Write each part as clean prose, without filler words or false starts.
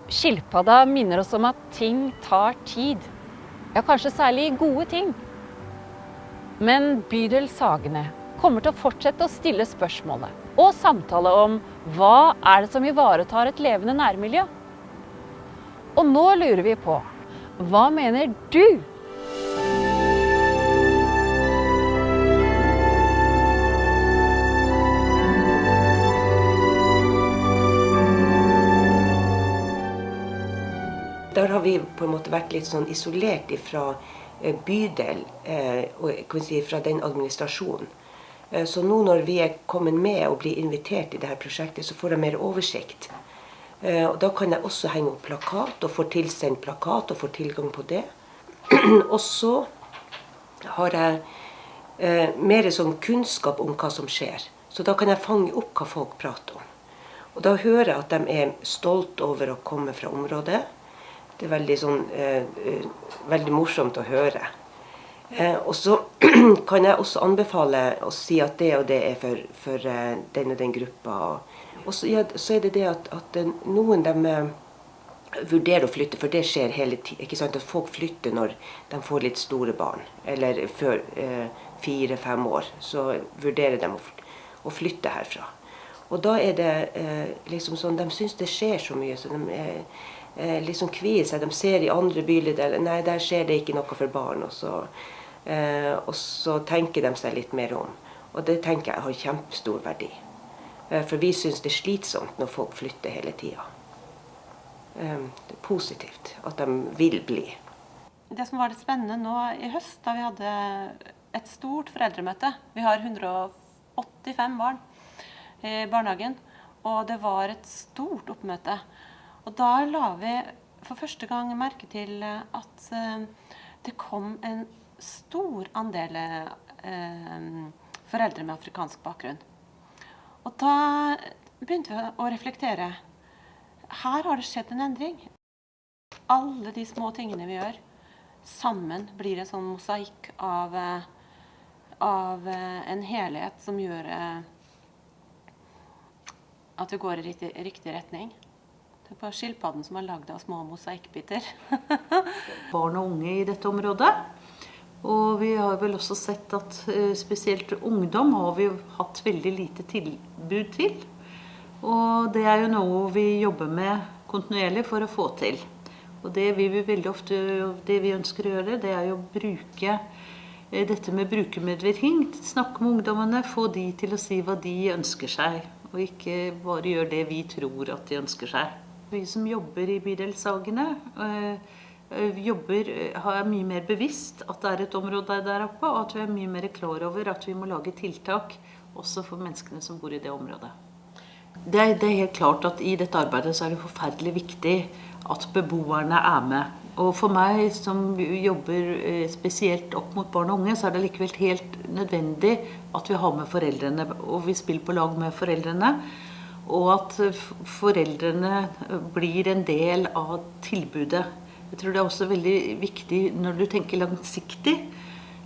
Skilpadda minner oss om at ting tar tid. Ja, kanskje særlig gode ting. Men bydel Sagene kommer til å fortsette å stille spørsmålet og samtale om hva er det som ivaretar et levende nærmiljø? Og nå lurer vi på, hva mener du? Der har vi på en måte vært litt sånn isolert fra bydel og kan si, fra den administrasjonen. Så nå når vi er kommet med og blir invitert i dette prosjektet, så får jeg mer oversikt. Og da kan jeg også henge opp plakat og få tilsendt plakat og få tilgang på det. Og så har jeg mer sånn kunnskap om hva som skjer. Så da kan jeg fange opp hva folk prater om. Og da hører jeg at de er stolt over å komme fra området. Det er veldig, veldig morsomt å høre. Og så kan jeg også anbefale å si at det og det er for den og den gruppa. Og så, ja, så er det det at noen vurderer å flytte, for det skjer hele tiden. Ikke sant? At folk flytter når de får litt store barn, eller før 4-5 år, så vurderer de å flytte herfra. Og da er det liksom sånn, de synes det skjer så mye, så de liksom kvier seg. De ser i andre bydeler, nei, der skjer det ikke noe for barn, og så tenker de seg litt mer om. Og det tenker jeg har kjempestor verdi. For vi synes det er slitsomt når folk flytter hele tiden. Det er positivt at de vil bli. Det som var litt spennende nå i høst, da vi hadde et stort foreldremøte. Vi har 185 barn i barnehagen, og det var et stort oppmøte. Og da la vi for første gang merke til at det kom en stor andel foreldre med afrikansk bakgrunn. Og da begynte vi å reflektere. Her har det skjedd en endring. Alle de små tingene vi gjør, sammen blir en sånn mosaikk av en helhet som gjør at vi går i riktig retning. Det er bare skilpadden som er laget av små mosaikkbiter. Barn og unge i dette området. Og vi har vel også sett at spesielt ungdom har vi hatt veldig lite tilbud til. Og det er jo noe vi jobber med kontinuerlig for å få til. Og det vi veldig ofte, det vi ønsker å gjøre, det er jo å bruke dette med brukermedvirkning. Snakke med ungdommene, få de til å si hva de ønsker seg. Og ikke bare gjøre det vi tror at de ønsker seg. Vi som jobber i bydel Sagene har mye mer bevisst at det er et område der oppe, og at vi er mye mer klar over at vi må lage tiltak også for menneskene som bor i det området. Det er helt klart at i dette arbeidet så er det forferdelig viktig at beboerne er med. Og for meg som jobber spesielt opp mot barn og unge, så er det likevel helt nødvendig at vi har med foreldrene, og vi spiller på lag med foreldrene. Og at foreldrene blir en del av tilbudet. Jeg tror det er også veldig viktig når du tenker langsiktig,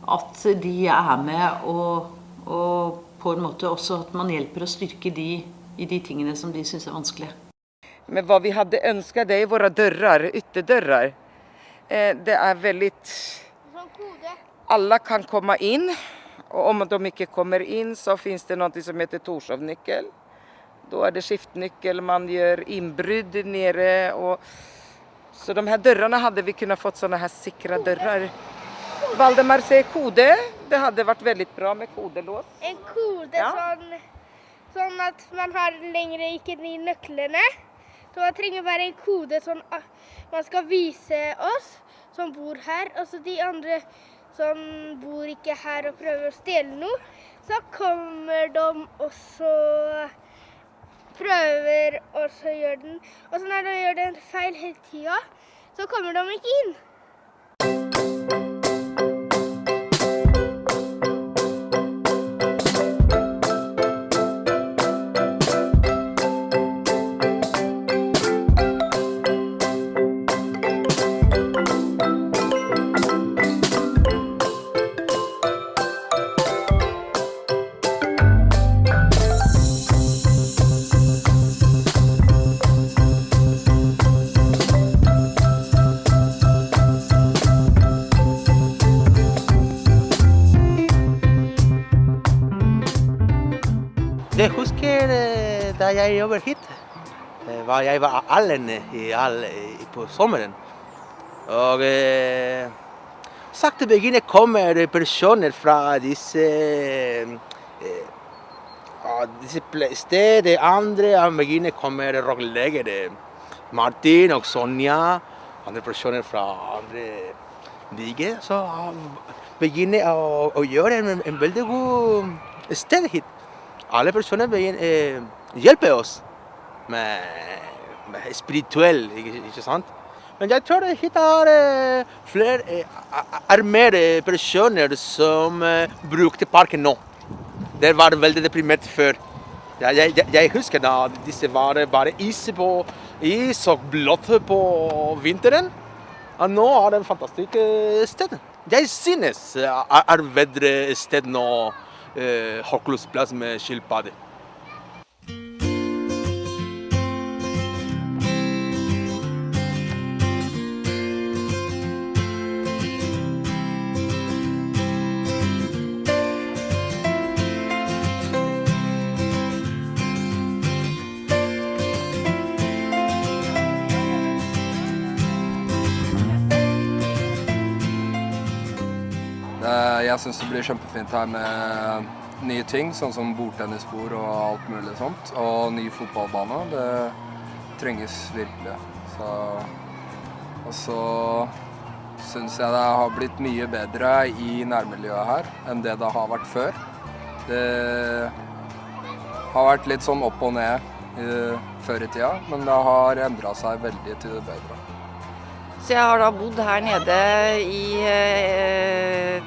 at de er med og på en måte også at man hjelper å styrke de i de tingene som de synes er vanskelig. Men vad vi hade önskat är våra dörrar, ytterdörrar. Det är väldigt... Alla kan komma in, och om de inte kommer in så finns det något som heter Torshovnyckel. Då är det skiftnyckel, man gör inbrydd nere. Så de här dörrarna hade vi kunnat fått såna här säkra dörrar. Valdemar säger kode. Det hade varit väldigt bra med kodelås. En kode, ja. Sånn at man har längre ikke de nøklene. Så man trenger bare en kode sånn man skal vise oss som bor her. Og så de andre som bor ikke her og prøver å stjele noe, så kommer de også prøver og så gjør den. Og så når de gjør den feil hele tiden, så kommer de ikke inn. da jeg jobber hit, jeg var alene på sommeren. Og sakte begynner kommer personer fra disse steder, andre begynner kommer rocklegere. Martin og Sonja, andre personer fra andre bygger, så begynner å gjøre en veldig god sted hit. Alle personer hjelper oss med spirituell, ikke sant? Men jeg tror hit mer personer som brukte parken nå. Det var veldig deprimert før. Jeg husker da disse var bare is og blått på vinteren. Og nå det en fantastisk sted. Jeg synes bedre sted nå, Horklusplass med skilpadde. Jeg synes det blir kjempefint her med nye ting, sånn som bordtennisbord og alt mulig sånt. Og ny fotballbane, det trenges virkelig. Og så synes jeg det har blitt mye bedre i nærmiljøet her enn det det har vært før. Det har vært litt sånn opp og ned før i tida, men det har endret seg veldig til det bedre. Så jeg har da bodd her nede i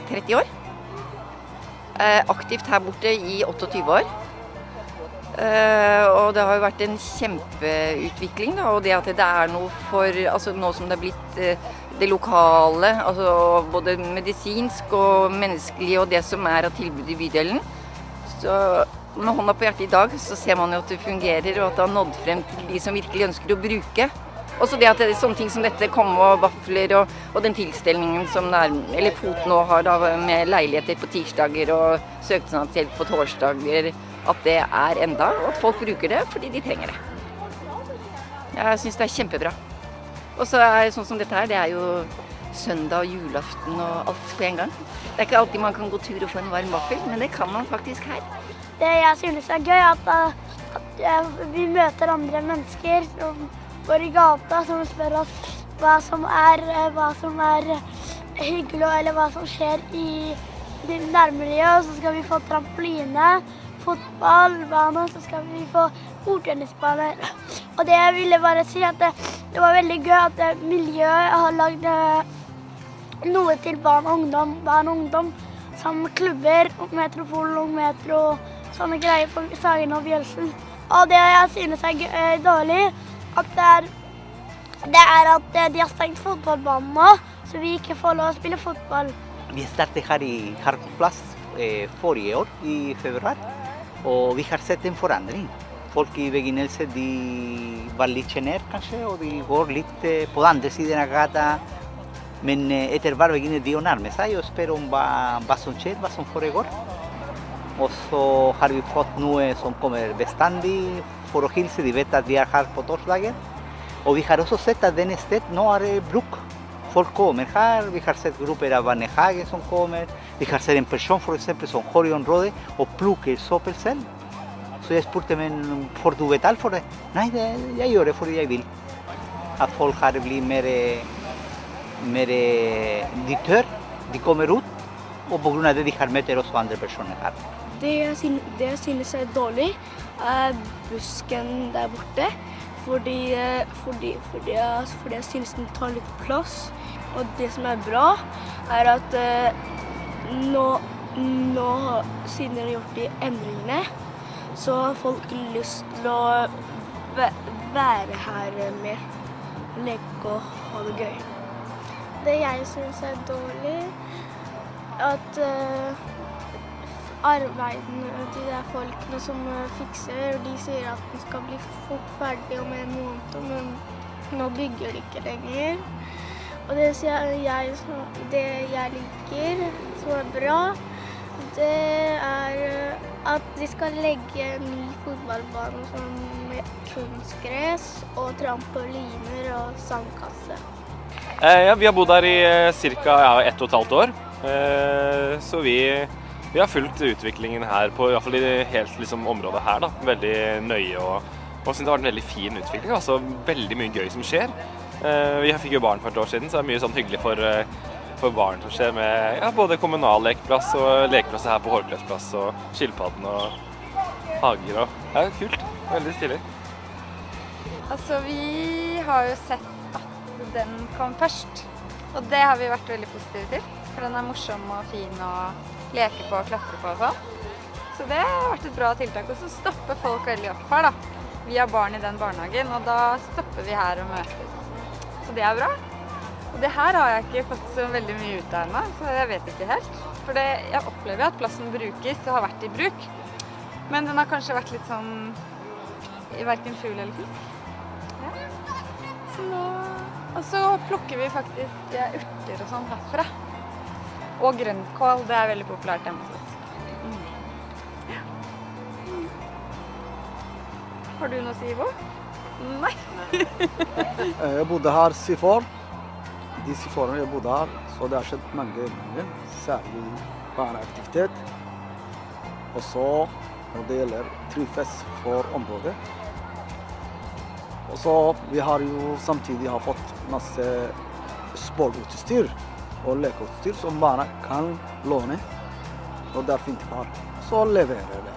30 år. Aktivt her borte i 28 år. Og det har jo vært en kjempeutvikling da, og det at det noe for, altså nå som det har blitt det lokale, altså både medisinsk og menneskelig og det som av tilbud i bydelen. Så med hånda på hjertet i dag så ser man jo at det fungerer og at det har nådd frem til de som virkelig ønsker å bruke. Også det at det sånne ting som dette, komme og vafler og den tilstelningen som Fot nå har da, med leiligheter på tirsdager og søknadshjelp på torsdager, at det enda, og at folk bruker det fordi de trenger det. Jeg synes det kjempebra. Og så sånn som dette her, det jo søndag og julaften og alt på en gang. Det ikke alltid man kan gå tur og få en varm vaffel, men det kan man faktisk her. Det jeg synes gøy at vi møter andre mennesker som går i gata, som spør oss hva som hyggelig, eller hva som skjer i nærmiljøet. Så skal vi få trampoline, fotballbane, så skal vi få bordtennisbane. Og det jeg ville bare si at det var veldig gøy at miljøet har lagd noe til barn og ungdom, sammen med klubber, Metropol og Metro, sånne greier på Sagen og Bjølsen. Og det jeg synes dårlig, at det at de har stengt fotballbanen nå, så vi ikke får lov å spille fotball. Vi startet her i Horklusplass forrige år, i februar, og vi har sett en forandring. Folk i begynnelse de var litt sjenert kanskje, og de går litt på den andre siden av gata. Men etter hvert begynner de å nærme seg og spør om hva som skjer, hva som foregår. Og så har vi fått noe som kommer bestandig for å hilse. De vet at vi her på torsdager. Og vi har også sett at denne sted nå bruk. Folk kommer her. Vi har sett grupper av barnehage som kommer. Vi har sett en person for eksempel som går i området og plukker søppel selv. Så jeg spurte, men får du betalt for det? Nei, jeg gjør det fordi jeg vil. At folk her blir mer de tør, de kommer ut, og på grunn av det de har møter også andre personer her. Det jeg synes dårlig, busken der borte, fordi jeg synes den tar litt plass. Og det som bra, at nå siden de har gjort de endringene, så har folk lyst til å være her mer, leke og ha det gøy. Det jeg synes dårlig, at arbeidene til de folkene som fikser, de sier at den skal bli fort ferdig om en måned, men nå bygger de ikke lenger. Og det jeg liker, som bra, det at de skal legge en ny fotballbane som med kunstgress og trampoliner og sandkasse. Ja, vi har bodd her i ca. 1,5 år, så vi har fulgt utviklingen her på i hvert fall i helt liksom, området her da, veldig nøye og synes det har vært en veldig fin utvikling, altså veldig mye gøy som skjer. Vi fikk jo barn for et år siden, så det er mye sånn hyggelig for barn som skjer med ja, både kommunal lekeplass og lekeplasser her på Hårkløsplass og Skilpadden og hager og ja, kult, veldig stilig. Altså vi har jo sett at den kom først, og det har vi vært veldig positive til, for den er morsom og fin å leke på og klatre på og sånn. Så det har vært et bra tiltak, og så stopper folk veldig opp her da. Vi har barn i den barnehagen, og da stopper vi her og møtes. Så det er bra. Og det her har jeg ikke fått så veldig mye ut av ennå, så jeg vet ikke helt. For jeg opplever at plassen brukes og har vært i bruk, men den har kanskje vært litt sånn i hverken fugl eller fisk. Ja. Så nå... Og så plukker vi faktisk urter og sånn herfra. Og grønnkål, det er veldig populært hjemme hos oss. Ja. Har du noe å si, Ivo? Nei. Jeg bodde her 7 år. De 7 årene jeg bodde her, så det har skjedd mange ganger, særlig barneaktivitet. Og så når det gjelder trivsel for området. Og så vi har jo samtidig fått masse sportutstyr og lekeutstyr som barna kan låne. Og det er fint her. Så leverer det.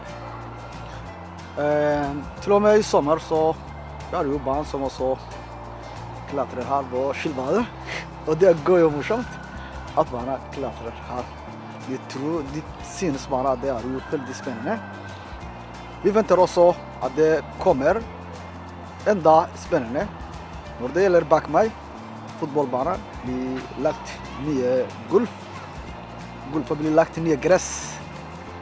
Til og med i sommer så er det jo barn som også klatrer her på Skilpadden. Og det går jo morsomt at barna klatrer her. De synes bare at det er jo veldig spennende. Vi venter også at det kommer enda spennende. Når det gjelder bak meg, fotballbanen blir lagt nye golf. Golfen blir lagt nye gress.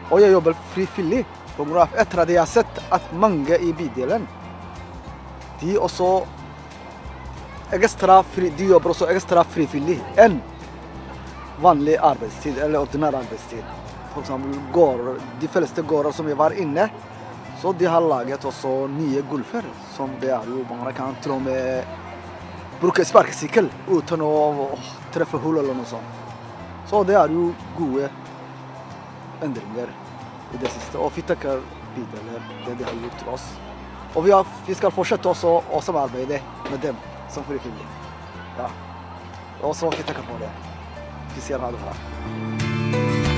Og jeg jobber frivillig på grunn av etter at jeg har sett at mange i bydelen de jobber også ekstra frivillig enn vanlig arbeidstid eller ordinær arbeidstid. For eksempel de fleste gårder som jeg var inne, så de har laget også nye golfer, som det er jo man kan til og med bruke sparkesykkel uten å treffe hull eller noe sånt. Så det er jo gode endringer i det siste, og vi takker bydelen det de har gjort til oss. Og vi skal fortsette også å samarbeide med dem som frivillig. Ja. Og så vi takker for det. Vi sier ha det bra.